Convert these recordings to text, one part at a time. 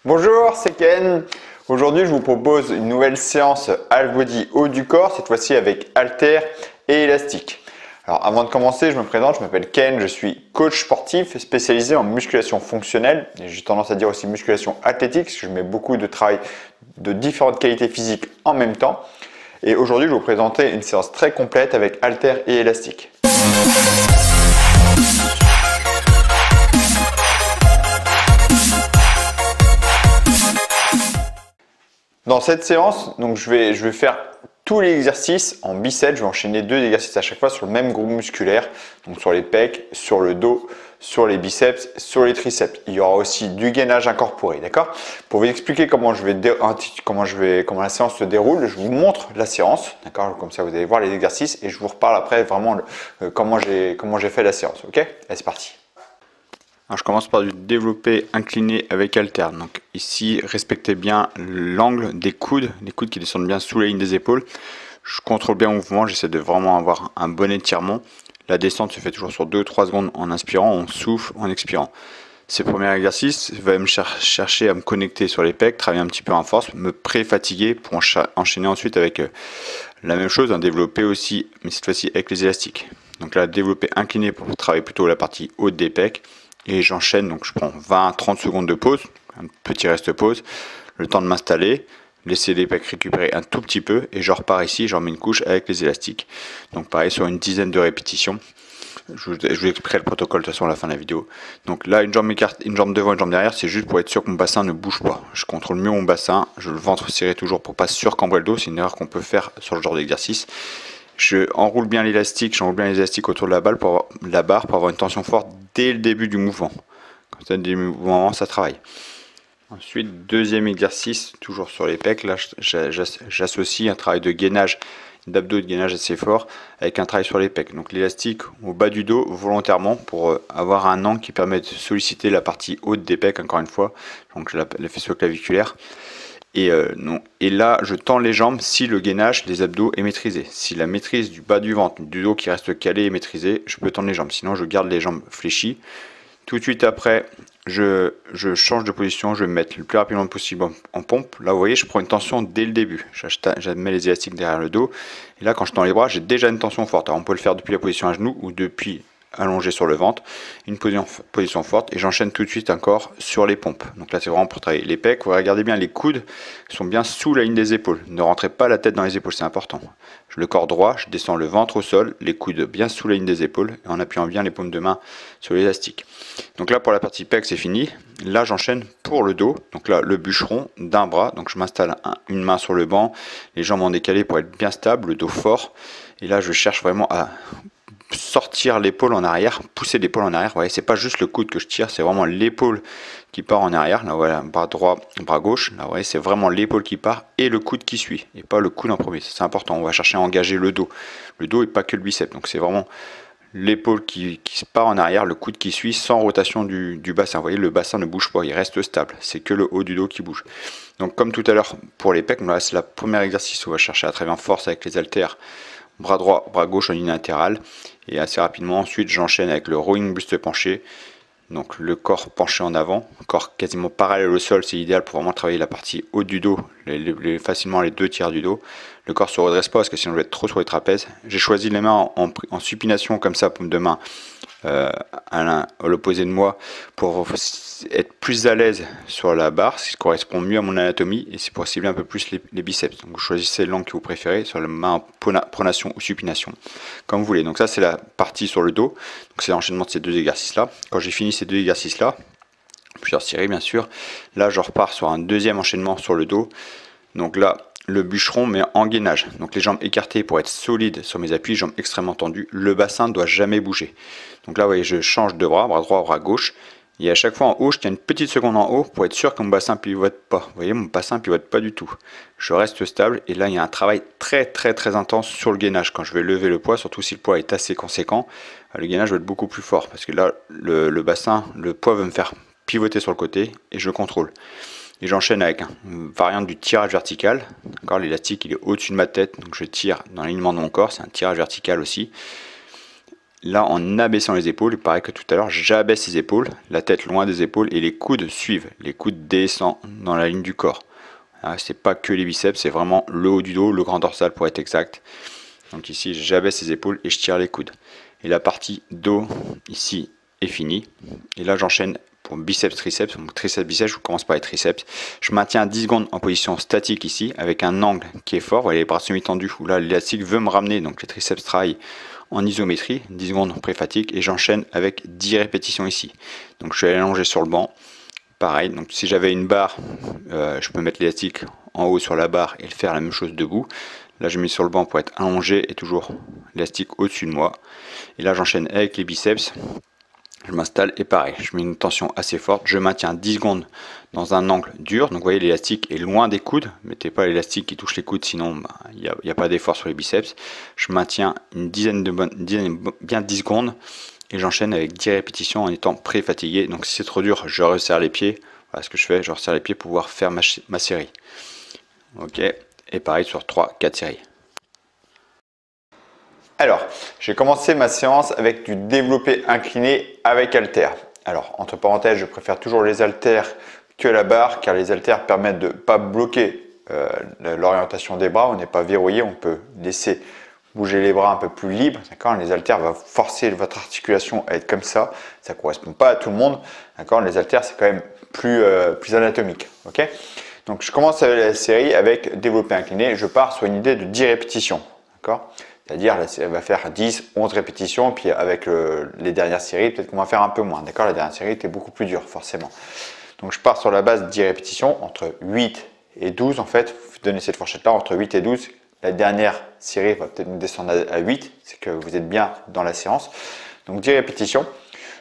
Bonjour, c'est Ken. Aujourd'hui, je vous propose une nouvelle séance half body haut du corps, cette fois-ci avec haltères et élastique. Alors, avant de commencer, je me présente, je m'appelle Ken, je suis coach sportif spécialisé en musculation fonctionnelle et j'ai tendance à dire aussi musculation athlétique parce que je mets beaucoup de travail de différentes qualités physiques en même temps. Et aujourd'hui, je vais vous présenter une séance très complète avec haltères et élastique. Dans cette séance, donc je vais faire tous les exercices en biceps. Je vais enchaîner 2 exercices à chaque fois sur le même groupe musculaire, donc sur les pecs, sur le dos, sur les biceps, sur les triceps. Il y aura aussi du gainage incorporé, d'accord? Pour vous expliquer comment la séance se déroule, je vous montre la séance, d'accord? Comme ça, vous allez voir les exercices et je vous reparle après vraiment comment j'ai fait la séance, ok? Allez, c'est parti. Alors je commence par du développé incliné avec haltère. Donc ici, respectez bien l'angle des coudes, les coudes qui descendent bien sous la ligne des épaules. Je contrôle bien mon mouvement, j'essaie de vraiment avoir un bon étirement. La descente se fait toujours sur 2-3 secondes en inspirant, on souffle en expirant. Ce premier exercice va me chercher à me connecter sur les pecs, travailler un petit peu en force, me pré-fatiguer pour enchaîner ensuite avec la même chose, un développé aussi, mais cette fois-ci avec les élastiques. Donc là, développé incliné pour travailler plutôt la partie haute des pecs. Et j'enchaîne, donc je prends 20-30 secondes de pause, un petit reste pause, le temps de m'installer, laisser les pecs récupérer un tout petit peu, et je repars ici, j'en mets une couche avec les élastiques. Donc pareil, sur une dizaine de répétitions. Je vous expliquerai le protocole de toute façon à la fin de la vidéo. Donc là, une jambe devant, une jambe derrière, c'est juste pour être sûr que mon bassin ne bouge pas. Je contrôle mieux mon bassin, je le ventre serré toujours pour pas surcambrer le dos, c'est une erreur qu'on peut faire sur le genre d'exercice. Je enroule bien l'élastique, autour de la barre pour avoir une tension forte dès le début du mouvement. Comme ça, dès le mouvement, ça travaille. Ensuite, deuxième exercice, toujours sur les pecs. Là, j'associe un travail de gainage, d'abdos de gainage assez fort avec un travail sur les pecs. Donc l'élastique au bas du dos volontairement pour avoir un angle qui permet de solliciter la partie haute des pecs encore une fois. Donc le faisceau claviculaire. Et là, je tends les jambes si le gainage, les abdos est maîtrisé. Si la maîtrise du bas du ventre, du dos qui reste calé est maîtrisée, je peux tendre les jambes. Sinon, je garde les jambes fléchies. Tout de suite après, je change de position. Je vais me mettre le plus rapidement possible en pompe. Là, vous voyez, je prends une tension dès le début. Je mets les élastiques derrière le dos. Et là, quand je tends les bras, j'ai déjà une tension forte. Alors, on peut le faire depuis la position à genoux ou depuis allongé sur le ventre, une position forte, et j'enchaîne tout de suite encore sur les pompes. Donc là, c'est vraiment pour travailler les pecs. Vous regardez bien, les coudes sont bien sous la ligne des épaules. Ne rentrez pas la tête dans les épaules, c'est important. Le corps droit, je descends le ventre au sol, les coudes bien sous la ligne des épaules, et en appuyant bien les paumes de main sur l'élastique. Donc là, pour la partie pecs, c'est fini. Là, j'enchaîne pour le dos. Donc là, le bûcheron d'un bras. Donc je m'installe une main sur le banc, les jambes en décalé pour être bien stable, le dos fort. Et là, je cherche vraiment à sortir l'épaule en arrière, pousser l'épaule en arrière. Vous voyez, c'est pas juste le coude que je tire, c'est vraiment l'épaule qui part en arrière. Là, voilà, bras droit, bras gauche. Là, vous voyez, c'est vraiment l'épaule qui part et le coude qui suit, et pas le coude en premier. C'est important. On va chercher à engager le dos et pas que le biceps. Donc c'est vraiment l'épaule qui part en arrière, le coude qui suit, sans rotation du bassin. Vous voyez, le bassin ne bouge pas, il reste stable. C'est que le haut du dos qui bouge. Donc comme tout à l'heure pour les pecs, là c'est le premier exercice où on va chercher à travailler en force avec les haltères. Bras droit, bras gauche en unilatéral. Et assez rapidement, ensuite, j'enchaîne avec le rowing buste penché. Donc le corps penché en avant, corps quasiment parallèle au sol, c'est idéal pour vraiment travailler la partie haute du dos, facilement les 2 tiers du dos. Le corps se redresse pas parce que sinon je vais être trop sur les trapèzes. J'ai choisi les mains en supination comme ça, paume de main à l'opposé de moi pour être plus à l'aise sur la barre, ce qui correspond mieux à mon anatomie et c'est pour cibler un peu plus les biceps. Donc vous choisissez l'angle que vous préférez, sur la main en pronation ou supination, comme vous voulez. Donc ça c'est la partie sur le dos, donc c'est l'enchaînement de ces 2 exercices là. Quand j'ai fini ces 2 exercices là, plusieurs séries bien sûr, là je repars sur un deuxième enchaînement sur le dos. Donc là le bûcheron mais en gainage, donc les jambes écartées pour être solide sur mes appuis, jambes extrêmement tendues, le bassin ne doit jamais bouger. Donc là vous voyez, je change de bras droit, bras gauche, et à chaque fois en haut je tiens une petite seconde en haut pour être sûr que mon bassin pivote pas. Vous voyez, mon bassin pivote pas du tout, je reste stable, et là il y a un travail très intense sur le gainage. Quand je vais lever le poids, surtout si le poids est assez conséquent, le gainage va être beaucoup plus fort, parce que là le bassin, le poids va me faire pivoter sur le côté, et je contrôle. Et j'enchaîne avec une variante du tirage vertical. L'élastique il est au-dessus de ma tête, donc je tire dans l'alignement de mon corps, c'est un tirage vertical aussi. là en abaissant les épaules, il paraît que tout à l'heure j'abaisse les épaules, la tête loin des épaules et les coudes suivent. Les coudes descendent dans la ligne du corps. C'est pas que les biceps, c'est vraiment le haut du dos, le grand dorsal pour être exact. Donc ici j'abaisse les épaules et je tire les coudes. Et la partie dos ici est finie. Et là j'enchaîne pour biceps, triceps. Donc triceps, biceps, je commence par les triceps. Je maintiens 10 secondes en position statique ici avec un angle qui est fort. Vous voyez les bras semi-tendus où là l'élastique veut me ramener. Donc les triceps travaillent en isométrie, 10 secondes pré-fatigue et j'enchaîne avec 10 répétitions ici. Donc je suis allongé sur le banc. Pareil, donc si j'avais une barre, je peux mettre l'élastique en haut sur la barre et faire la même chose debout. Là je mets sur le banc pour être allongé et toujours l'élastique au-dessus de moi. Et là j'enchaîne avec les biceps. Je m'installe et pareil, je mets une tension assez forte. Je maintiens 10 secondes dans un angle dur. Donc vous voyez l'élastique est loin des coudes. Mettez pas l'élastique qui touche les coudes, sinon il n'y a pas d'effort sur les biceps. Je maintiens bien 10 secondes. Et j'enchaîne avec 10 répétitions en étant pré-fatigué. Donc si c'est trop dur, je resserre les pieds. Voilà ce que je fais, je resserre les pieds pour pouvoir faire ma série. Ok, et pareil sur 3-4 séries. Alors, j'ai commencé ma séance avec du développé incliné avec haltères. Alors, entre parenthèses, je préfère toujours les haltères que la barre, car les haltères permettent de ne pas bloquer l'orientation des bras. On n'est pas verrouillé, on peut laisser bouger les bras un peu plus libres, d'accord. Les haltères vont forcer votre articulation à être comme ça ne correspond pas à tout le monde, d'accord. Les haltères, c'est quand même plus anatomique, ok. Donc, je commence la série avec développé incliné. Je pars sur une idée de 10 répétitions, d'accord. C'est-à-dire, la série va faire 10, 11 répétitions, puis avec les dernières séries, peut-être qu'on va faire un peu moins, d'accord. La dernière série était beaucoup plus dure, forcément. Donc, je pars sur la base de 10 répétitions, entre 8 et 12, en fait. Vous donnez cette fourchette-là, entre 8 et 12. La dernière série va peut-être nous descendre à 8, c'est que vous êtes bien dans la séance. Donc 10 répétitions.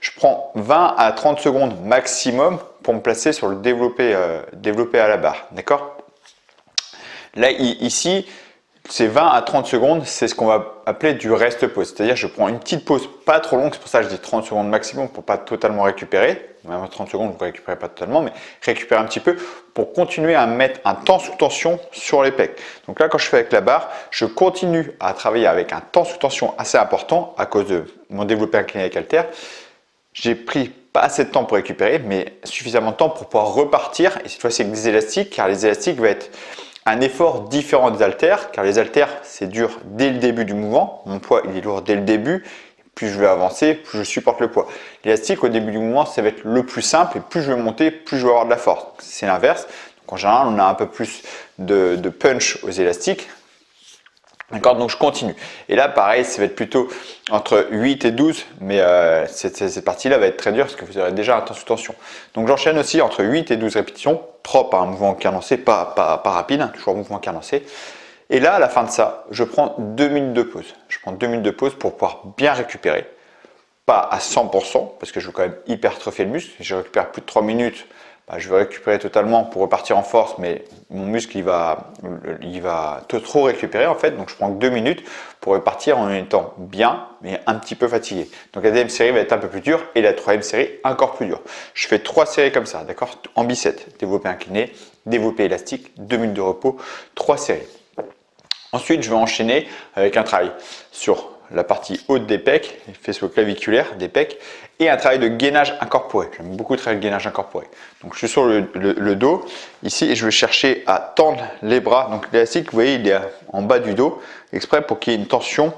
Je prends 20 à 30 secondes maximum pour me placer sur le développé à la barre. D'accord. Là, ici, c'est 20 à 30 secondes, c'est ce qu'on va appeler du rest pause. C'est-à-dire je prends une petite pause pas trop longue, c'est pour ça que je dis 30 secondes maximum pour pas totalement récupérer. Même à 30 secondes, vous ne récupérez pas totalement, mais récupérer un petit peu pour continuer à mettre un temps sous tension sur les pecs. Donc là, quand je fais avec la barre, je continue à travailler avec un temps sous tension assez important à cause de mon développé incliné avec haltère. J'ai pris pas assez de temps pour récupérer, mais suffisamment de temps pour pouvoir repartir. Et cette fois-ci avec des élastiques, car les élastiques vont être un effort différent des haltères, car les haltères, c'est dur dès le début du mouvement. Mon poids, il est lourd dès le début. Plus je vais avancer, plus je supporte le poids. L'élastique, au début du mouvement, ça va être le plus simple. Et plus je vais monter, plus je vais avoir de la force. C'est l'inverse. Donc en général, on a un peu plus de punch aux élastiques. D'accord, donc je continue. Et là, pareil, ça va être plutôt entre 8 et 12, mais cette partie-là va être très dure parce que vous aurez déjà un temps sous tension. Donc j'enchaîne aussi entre 8 et 12 répétitions, propre à un mouvement cadencé, pas rapide, hein, toujours un mouvement cadencé. Et là, à la fin de ça, je prends 2 minutes de pause. Je prends 2 minutes de pause pour pouvoir bien récupérer. Pas à 100%, parce que je veux quand même hypertrophier le muscle. Si je récupère plus de 3 minutes, je vais récupérer totalement pour repartir en force, mais mon muscle il va trop récupérer en fait. Donc je prends 2 minutes pour repartir en étant bien, mais un petit peu fatigué. Donc la deuxième série va être un peu plus dure et la troisième série encore plus dure. Je fais 3 séries comme ça, d'accord, en biceps, développé incliné, développé élastique, 2 minutes de repos, 3 séries. Ensuite, je vais enchaîner avec un travail sur la partie haute des pecs, les faisceau-claviculaires des pecs, et un travail de gainage incorporé. J'aime beaucoup travailler le gainage incorporé. Donc, je suis sur le dos ici et je vais chercher à tendre les bras. Donc, l'élastique, vous voyez, il est en bas du dos, exprès pour qu'il y ait une tension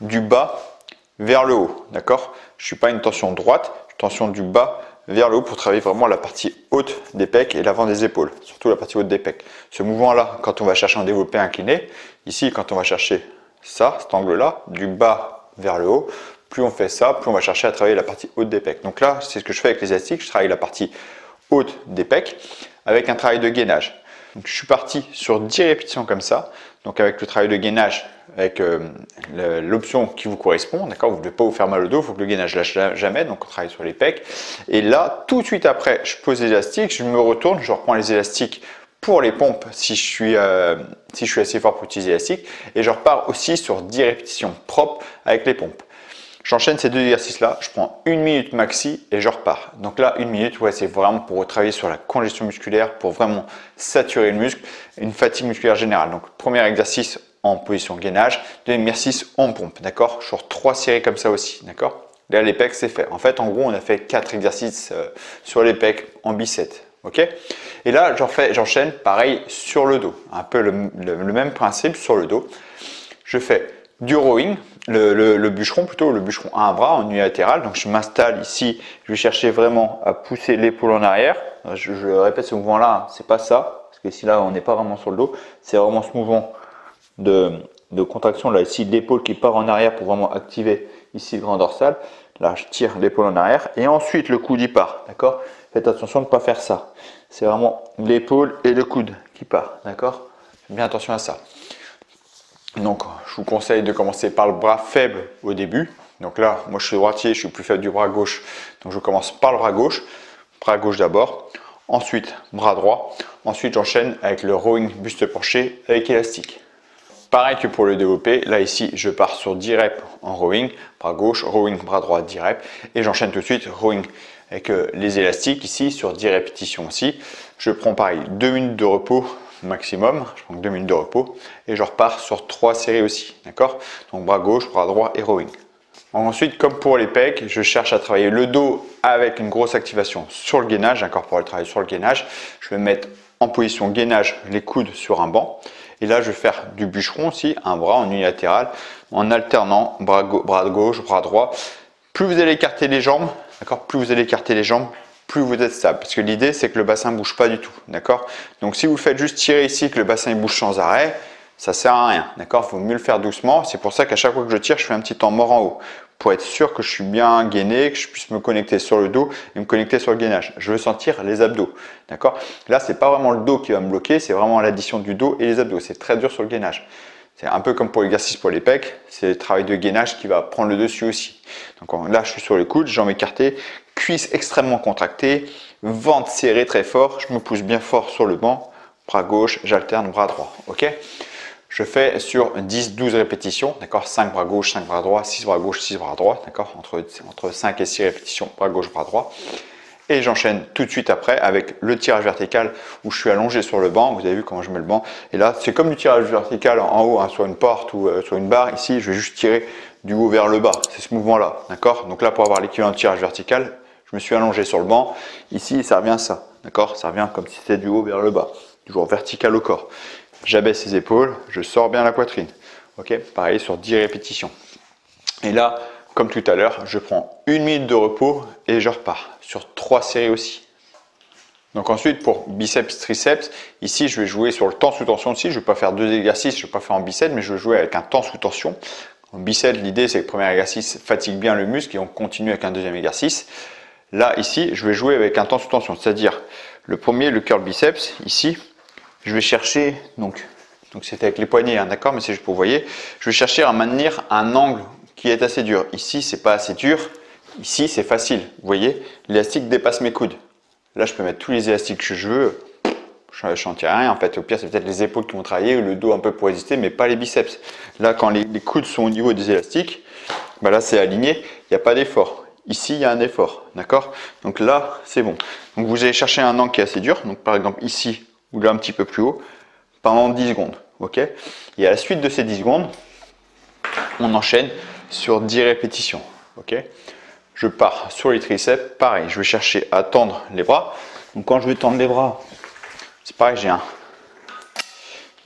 du bas vers le haut. D'accord. Je ne suis pas une tension droite, une tension du bas vers le haut pour travailler vraiment la partie haute des pecs et l'avant des épaules, surtout la partie haute des pecs. Ce mouvement-là, quand on va chercher un développé incliné, ici, quand on va chercher ça, cet angle-là, du bas vers le haut, plus on fait ça, plus on va chercher à travailler la partie haute des pecs. Donc là, c'est ce que je fais avec les élastiques, je travaille la partie haute des pecs avec un travail de gainage. Donc je suis parti sur 10 répétitions comme ça, donc avec le travail de gainage, avec l'option qui vous correspond, d'accord. Vous ne devez pas vous faire mal au dos, il faut que le gainage lâche jamais, donc on travaille sur les pecs. Et là, tout de suite après, je pose les élastiques, je me retourne, je reprends les élastiques pour les pompes si je suis assez fort pour utiliser l'élastique, et je repars aussi sur 10 répétitions propres avec les pompes. J'enchaîne ces deux exercices-là, je prends 1 minute maxi et je repars. Donc là, 1 minute, ouais, c'est vraiment pour travailler sur la congestion musculaire, pour vraiment saturer le muscle, une fatigue musculaire générale. Donc, premier exercice en position gainage, deuxième exercice en pompe, d'accord? Sur 3 séries comme ça aussi, d'accord? Là, les pecs, c'est fait. En fait, en gros, on a fait 4 exercices sur les pecs en biceps, ok? Et là, j'enchaîne pareil sur le dos, un peu le même principe sur le dos. Je fais du rowing, le bûcheron plutôt, le bûcheron à un bras en unilatéral. Donc je m'installe ici, je vais chercher vraiment à pousser l'épaule en arrière. Je répète ce mouvement-là, c'est pas ça, parce que ici là on n'est pas vraiment sur le dos, c'est vraiment ce mouvement de contraction là ici, l'épaule qui part en arrière pour vraiment activer ici le grand dorsal. Là je tire l'épaule en arrière et ensuite le coude y part, d'accord? Faites attention de ne pas faire ça. C'est vraiment l'épaule et le coude qui part, d'accord? Faites bien attention à ça. Donc, je vous conseille de commencer par le bras faible au début. Donc là, moi je suis droitier, je suis plus faible du bras gauche. Donc je commence par le bras gauche d'abord. Ensuite, bras droit. Ensuite, j'enchaîne avec le rowing buste penché avec élastique. Pareil que pour le développé, là ici, je pars sur 10 reps en rowing, bras gauche, rowing, bras droit, 10 reps. Et j'enchaîne tout de suite rowing avec les élastiques ici sur 10 répétitions aussi. Je prends pareil 2 minutes de repos maximum, je prends 2 minutes de repos et je repars sur 3 séries aussi, d'accord? Donc bras gauche, bras droit et rowing. Ensuite, comme pour les pecs, je cherche à travailler le dos avec une grosse activation sur le gainage, j'incorpore le travail sur le gainage. Je vais mettre en position gainage les coudes sur un banc et là je vais faire du bûcheron aussi, un bras en unilatéral en alternant bras gauche, bras droit. Plus vous allez écarter les jambes, d'accord? Plus vous allez écarter les jambes, plus vous êtes stable. Parce que l'idée, c'est que le bassin ne bouge pas du tout, d'accord? Donc, si vous faites juste tirer ici, que le bassin il bouge sans arrêt, ça ne sert à rien, d'accord? Il faut mieux le faire doucement. C'est pour ça qu'à chaque fois que je tire, je fais un petit temps mort en haut pour être sûr que je suis bien gainé, que je puisse me connecter sur le dos et me connecter sur le gainage. Je veux sentir les abdos, d'accord? Là, c'est pas vraiment le dos qui va me bloquer, c'est vraiment l'addition du dos et les abdos. C'est très dur sur le gainage. C'est un peu comme pour l'exercice pour les pecs, c'est le travail de gainage qui va prendre le dessus aussi. Donc là, je suis sur les coudes, jambes écartées, cuisses extrêmement contractées, ventre serré très fort, je me pousse bien fort sur le banc, bras gauche, j'alterne bras droit, ok? Je fais sur 10-12 répétitions, d'accord? 5 bras gauche, 5 bras droit, 6 bras gauche, 6 bras droit, d'accord? Entre 5 et 6 répétitions, bras gauche, bras droit. Et j'enchaîne tout de suite après avec le tirage vertical où je suis allongé sur le banc. Vous avez vu comment je mets le banc. Et là, c'est comme du tirage vertical en haut, hein, sur une porte ou sur une barre. Ici, je vais juste tirer du haut vers le bas. C'est ce mouvement-là, d'accord? Donc là, pour avoir l'équivalent de tirage vertical, je me suis allongé sur le banc. Ici, ça revient à ça, d'accord? Ça revient comme si c'était du haut vers le bas, toujours vertical au corps. J'abaisse les épaules, je sors bien la poitrine. Ok? Pareil sur 10 répétitions. Et là, comme tout à l'heure, je prends 1 minute de repos et je repars sur 3 séries aussi. Donc ensuite, pour biceps, triceps, ici, je vais jouer sur le temps sous tension aussi. Je ne vais pas faire 2 exercices, je ne vais pas faire en biceps, mais je vais jouer avec un temps sous tension. En biceps, l'idée, c'est que le premier exercice fatigue bien le muscle et on continue avec un deuxième exercice. Là, ici, je vais jouer avec un temps sous tension, c'est-à-dire le premier, le curl biceps, ici, je vais chercher, donc c'était avec les poignets, hein, d'accord, mais c'est juste pour vous voyez, je vais chercher à maintenir un angle qui est assez dur. Ici, c'est pas assez dur. Ici, c'est facile. Vous voyez, l'élastique dépasse mes coudes. Là, je peux mettre tous les élastiques que je veux. Je n'en tire rien. En fait, au pire, c'est peut-être les épaules qui vont travailler ou le dos un peu pour résister, mais pas les biceps. Là, quand les coudes sont au niveau des élastiques, bah là, c'est aligné. Il n'y a pas d'effort. Ici, il y a un effort. D'accord? Donc là, c'est bon. Donc, vous allez chercher un angle qui est assez dur. Donc, par exemple, ici ou là, un petit peu plus haut, pendant 10 secondes. OK? Et à la suite de ces 10 secondes, on enchaîne sur 10 répétitions, ok? Je pars sur les triceps, pareil, je vais chercher à tendre les bras. Donc quand je vais tendre les bras, c'est pareil, j'ai un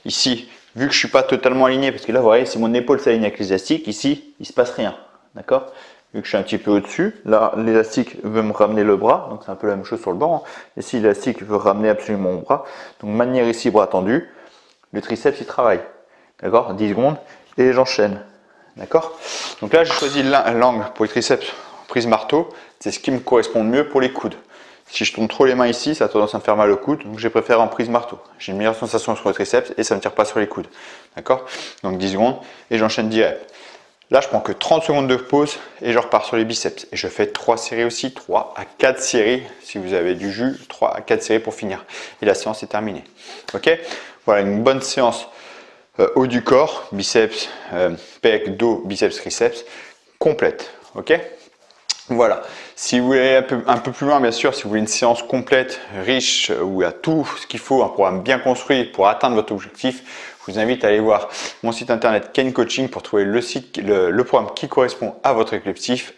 ici, vu que je suis pas totalement aligné, parce que là, vous voyez, si mon épaule s'aligne avec l'élastique, ici, il se passe rien, d'accord? Vu que je suis un petit peu au-dessus, là, l'élastique veut me ramener le bras, donc c'est un peu la même chose sur le banc. Ici, l'élastique veut ramener absolument mon bras. Donc manière ici, bras tendu, le triceps, il travaille, d'accord? 10 secondes, et j'enchaîne. D'accord? Donc là, j'ai choisi l'angle pour les triceps prise marteau. C'est ce qui me correspond le mieux pour les coudes. Si je tourne trop les mains ici, ça a tendance à me faire mal au coude. Donc, j'ai préféré en prise marteau. J'ai une meilleure sensation sur le triceps et ça ne me tire pas sur les coudes. D'accord? Donc, 10 secondes et j'enchaîne 10 reps. Là, je prends que 30 secondes de pause et je repars sur les biceps. Et je fais 3 séries aussi, 3 à 4 séries. Si vous avez du jus, 3 à 4 séries pour finir. Et la séance est terminée. Ok? Voilà une bonne séance. Haut du corps, biceps, pec, dos, biceps, triceps, complète, ok? Voilà, si vous voulez un peu plus loin, bien sûr, si vous voulez une séance complète, riche, où il y a tout ce qu'il faut, un programme bien construit pour atteindre votre objectif, je vous invite à aller voir mon site internet Ken Coaching pour trouver le programme qui correspond à votre objectif,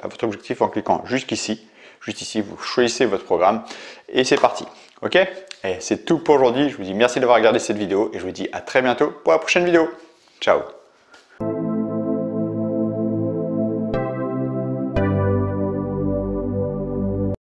en cliquant jusqu'ici. Juste ici, vous choisissez votre programme et c'est parti. Ok? Et c'est tout pour aujourd'hui. Je vous dis merci d'avoir regardé cette vidéo et je vous dis à très bientôt pour la prochaine vidéo. Ciao!